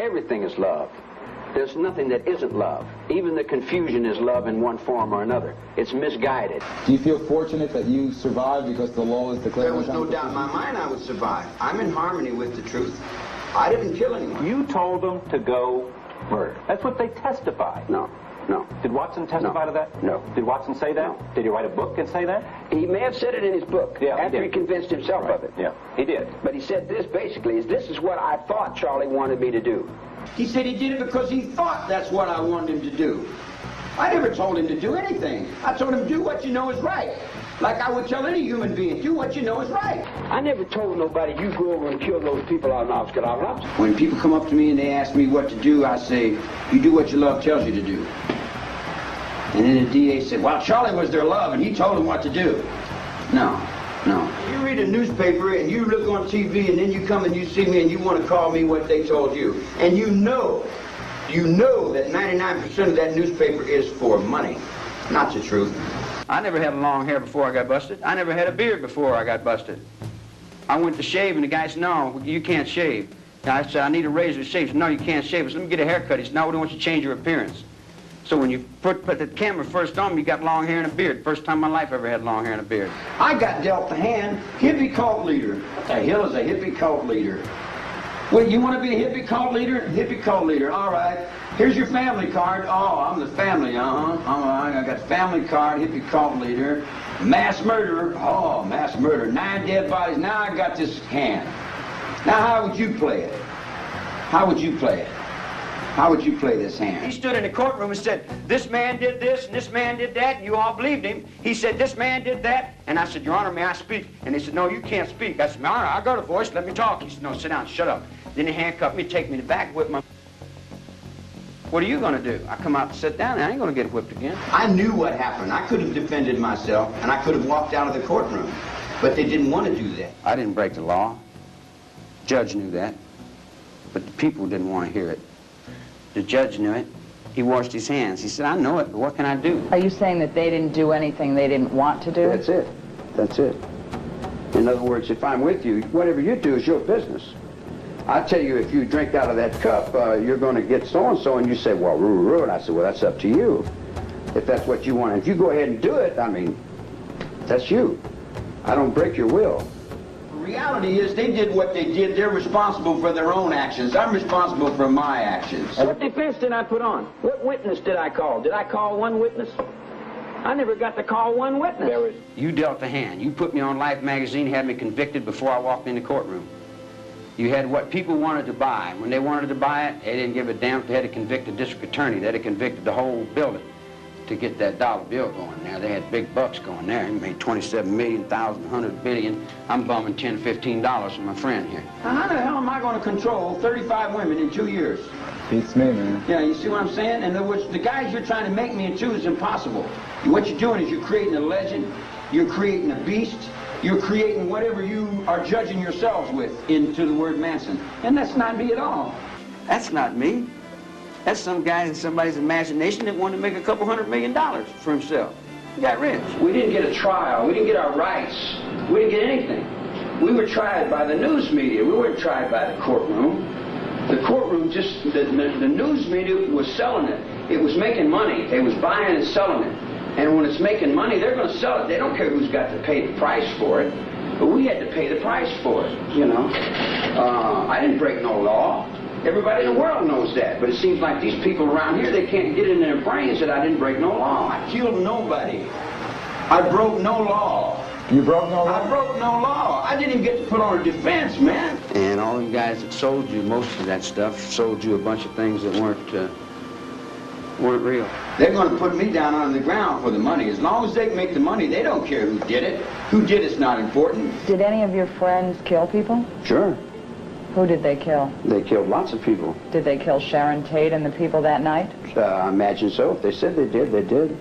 Everything is love. There's nothing that isn't love. Even the confusion is love in one form or another. It's misguided. Do you feel fortunate that you survived because the law is declared? There was no doubt in my mind I would survive. I'm in harmony with the truth. I didn't kill anyone. You told them to go murder. That's what they testified. No. No. Did Watson testify to that? No. Did Watson say that? No. Did he write a book and say that? He may have said it in his book after he convinced himself of it. Yeah, he did. But he said this basically, this is what I thought Charlie wanted me to do. He said he did it because he thought that's what I wanted him to do. I never told him to do anything. I told him do what you know is right. Like I would tell any human being, do what you know is right. I never told nobody you go over and kill those people out in Oscar. When people come up to me and they ask me what to do, I say, you do what your love tells you to do. And then the DA said, well, Charlie was their love and he told them what to do. No. You read a newspaper and you look on TV and then you come and you see me and you want to call me what they told you. And you know that 99% of that newspaper is for money, not the truth. I never had long hair before I got busted. I never had a beard before I got busted. I went to shave and the guy said, no, you can't shave. And I said, I need a razor to shave. He said, no, you can't shave. I said, let me get a haircut. He said, no, we don't want you to change your appearance. So when you put the camera first on me, you got long hair and a beard. First time in my life I ever had long hair and a beard. I got dealt the hand, hippie cult leader. What the hell is a hippie cult leader? Well, you want to be a hippie cult leader? Hippie cult leader, all right. Here's your family card. Oh, I'm the family, All right, I got family card, hippie cult leader. Mass murderer. Oh, mass murderer. 9 dead bodies. Now I got this hand. Now how would you play it? How would you play it? How would you play this hand? He stood in the courtroom and said, this man did this and this man did that, and you all believed him. He said, this man did that, and I said, Your Honor, may I speak? And they said, no, you can't speak. I said, all right, I got a voice, let me talk. He said, no, sit down, shut up. Then he handcuffed me, take me to the back, whip my... What are you going to do? I come out and sit down, and I ain't going to get whipped again. I knew what happened. I could have defended myself, and I could have walked out of the courtroom. But they didn't want to do that. I didn't break the law. The judge knew that. But the people didn't want to hear it. The judge knew it. He washed his hands. He said, I know it, but what can I do? Are you saying that they didn't do anything they didn't want to do? That's it. That's it. In other words, if I'm with you, whatever you do is your business. I tell you, if you drink out of that cup, you're going to get so-and-so, and you say, well, roo-roo, and I said, well, that's up to you, if that's what you want. If you go ahead and do it, I mean, that's you. I don't break your will. The reality is they did what they did. They're responsible for their own actions. I'm responsible for my actions. What defense did I put on? What witness did I call? Did I call one witness? I never got to call one witness. You dealt the hand. You put me on Life magazine, had me convicted before I walked in the courtroom. You had what people wanted to buy. When they wanted to buy it, they didn't give a damn if they had to convict the district attorney. They had to convict the whole building to get that dollar bill going there. They had big bucks going there. He made 27 million, 100 billion. I'm bumming $10, $15 from my friend here. Now, how the hell am I going to control 35 women in 2 years? Beats me, man. Yeah, you see what I'm saying? In other words, the guys you're trying to make me into is impossible. What you're doing is you're creating a legend, you're creating a beast, you're creating whatever you are judging yourselves with into the word Manson. And that's not me at all. That's not me. That's some guy in somebody's imagination that wanted to make a couple $100 million for himself. He got rich. We didn't get a trial. We didn't get our rights. We didn't get anything. We were tried by the news media. We weren't tried by the courtroom. The courtroom just, the news media was selling it. It was making money. They was buying and selling it. And when it's making money, they're going to sell it. They don't care who's got to pay the price for it. But we had to pay the price for it, you know. I didn't break no law. Everybody in the world knows that, but it seems like these people around here, they can't get in their brains that I didn't break no law. I killed nobody. I broke no law. You broke no law? I broke no law. I didn't even get to put on a defense, man. And all them guys that sold you most of that stuff sold you a bunch of things that weren't real. They're going to put me down on the ground for the money. As long as they make the money, they don't care who did it. Who did it's not important. Did any of your friends kill people? Sure. Who did they kill? They killed lots of people. Did they kill Sharon Tate and the people that night? I imagine so. If they said they did, they did.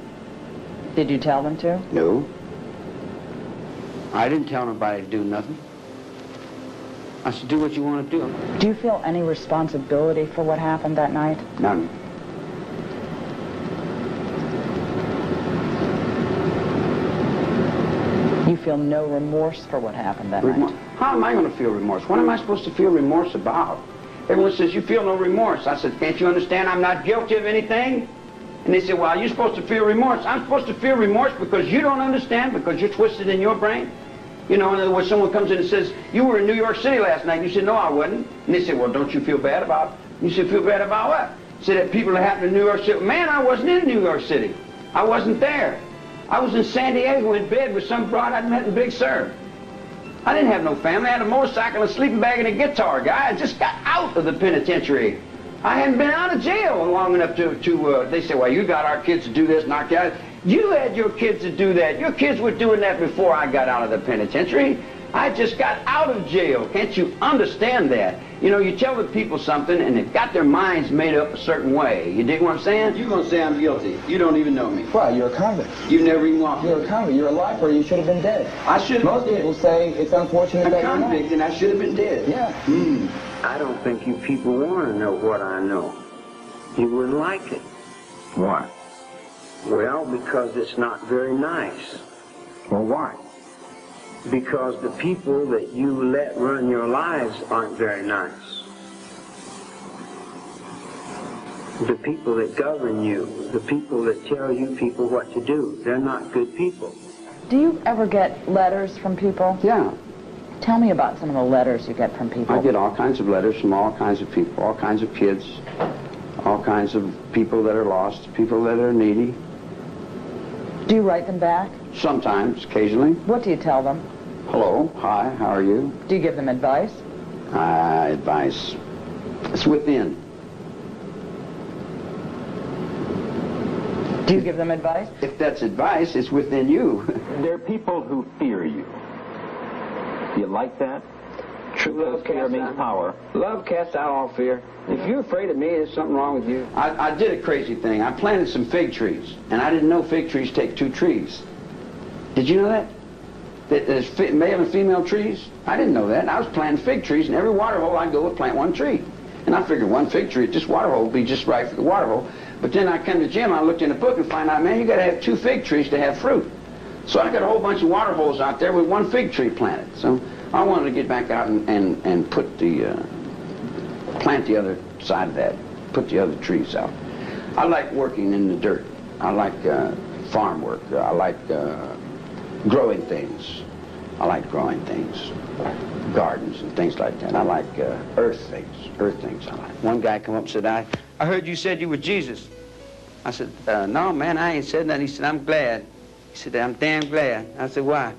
Did you tell them to? No. I didn't tell nobody to do nothing. I said, do what you want to do. Do you feel any responsibility for what happened that night? None. You feel no remorse for what happened that night? How am I going to feel remorse? What am I supposed to feel remorse about? Everyone says, you feel no remorse. I said, can't you understand I'm not guilty of anything? And they said, well, you're supposed to feel remorse. I'm supposed to feel remorse because you don't understand, because you're twisted in your brain. You know, in other words, someone comes in and says, you were in New York City last night. And you said, no, I wasn't. And they said, well, don't you feel bad about it? You said, feel bad about what? Said that people that happened in New York City. Man, I wasn't in New York City. I wasn't there. I was in San Diego in bed with some broad I'd met in Big Sur. I didn't have no family. I had a motorcycle, a sleeping bag, and a guitar, guy. I just got out of the penitentiary. I hadn't been out of jail long enough to they say, well, you got our kids to do this and our kids. You had your kids to do that. Your kids were doing that before I got out of the penitentiary. I just got out of jail. Can't you understand that? You know, you tell the people something and they've got their minds made up a certain way. You dig what I'm saying? You're going to say I'm guilty. You don't even know me. Why? You're a convict. You've never even walked. You're a convict. You're a lifer. You should have been dead. I should have Most been people dead. say it's unfortunate that I'm you're convict and I should have been dead. Yeah. I don't think you people want to know what I know. You wouldn't like it. Why? Well, because it's not very nice. Well, why? Because the people that you let run your lives aren't very nice. The people that govern you, the people that tell you people what to do, they're not good people. Do you ever get letters from people? Yeah. Tell me about some of the letters you get from people. I get all kinds of letters from all kinds of people, all kinds of kids, all kinds of people that are lost, people that are needy. Do you write them back? Sometimes, occasionally. What do you tell them? Hello, hi, how are you? Do you give them advice? Advice. It's within. Do you give them advice? If that's advice, it's within you. There are people who fear you. Do you like that? True love Fear casts means out. power. Love casts out all fear. If you're afraid of me, there's something wrong with you. I did a crazy thing. I planted some fig trees, and I didn't know fig trees take 2 trees. Did you know that? That there's male and female trees? I didn't know that. And I was planting fig trees, and every water hole I go would plant 1 tree. And I figured 1 fig tree at this water hole would be just right for the water hole. But then I come to the gym, I looked in the book and find out, man, you got to have 2 fig trees to have fruit. So I got a whole bunch of water holes out there with 1 fig tree planted. So I wanted to get back out and put the, plant the other side of that, put the other trees out. I like working in the dirt. I like farm work. I like growing things. I like growing things, gardens and things like that. I like earth things I like. One guy come up and said, I heard you said you were Jesus. I said, no, man, I ain't said that. He said, I'm glad. He said, I'm damn glad. I said, why?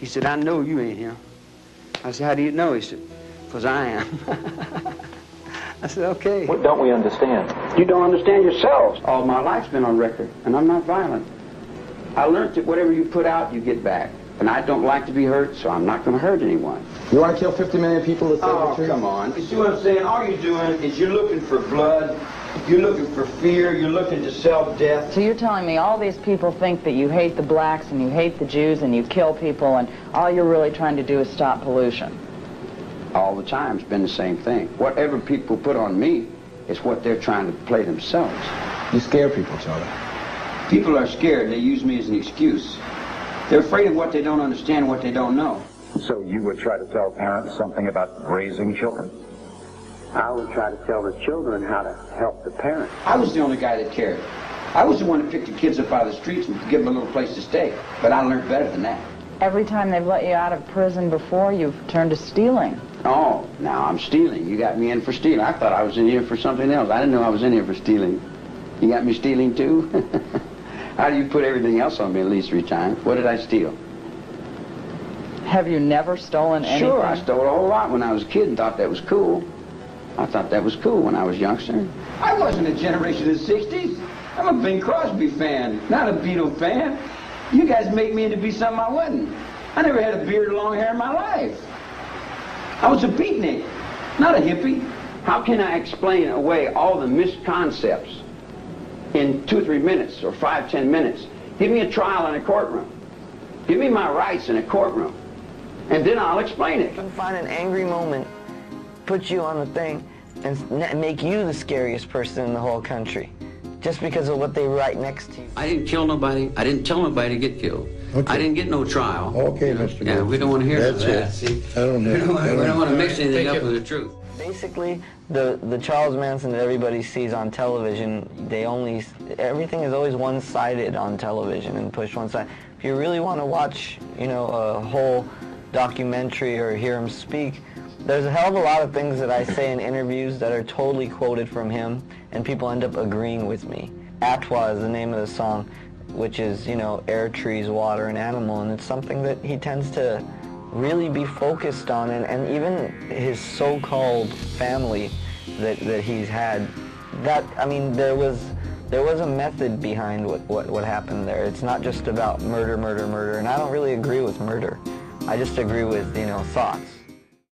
He said, I know you ain't him. I said, how do you know? He said, because I am. I said, okay. What don't we understand? You don't understand yourselves. All my life's been on record, and I'm not violent. I learned that whatever you put out, you get back. And I don't like to be hurt, so I'm not going to hurt anyone. You want to kill 50 million people to save the Oh, truth? come on. You see what I'm saying? All you're doing is you're looking for blood, you're looking for fear, you're looking to self-death. So you're telling me all these people think that you hate the blacks and you hate the Jews and you kill people and all you're really trying to do is stop pollution? All the time, it's been the same thing. Whatever people put on me is what they're trying to play themselves. You scare people, Charlie. People are scared. They use me as an excuse. They're afraid of what they don't understand, what they don't know. So you would try to tell parents something about raising children? I would try to tell the children how to help the parents. I was the only guy that cared. I was the one that picked the kids up out of the streets and give them a little place to stay. But I learned better than that. Every time they've let you out of prison before, you've turned to stealing. Oh, now I'm stealing. You got me in for stealing. I thought I was in here for something else. I didn't know I was in here for stealing. You got me stealing too? How do you put everything else on me at least 3 times? What did I steal? Have you never stolen anything? Sure, I stole a whole lot when I was a kid and thought that was cool. I thought that was cool when I was a youngster. I wasn't a generation of the 60s. I'm a Bing Crosby fan, not a Beatle fan. You guys make me into be something I wasn't. I never had a beard or long hair in my life. I was a beatnik, not a hippie. How can I explain away all the misconcepts in 2 or 3 minutes or 5, 10 minutes? Give me a trial in a courtroom. Give me my rights in a courtroom. And then I'll explain it. Find an angry moment, put you on the thing, and make you the scariest person in the whole country. Just because of what they write next to you. I didn't kill nobody. I didn't tell nobody to get killed. Okay. I didn't get no trial. Okay, You know? Mr. Yeah, Gold. we don't want to hear That's that. it. See? I don't We know. don't want to mix anything up with the truth. Basically, the Charles Manson that everybody sees on television, everything is always one-sided on television and pushed one side. If you really want to watch, a whole documentary or hear him speak, there's a hell of a lot of things that I say in interviews that are totally quoted from him, and people end up agreeing with me. Atwa is the name of the song, which is, air, trees, water, and animal, and it's something that he tends to really be focused on, and even his so-called family that he's had, there was a method behind what happened there. It's not just about murder, and I don't really agree with murder. I just agree with, thoughts.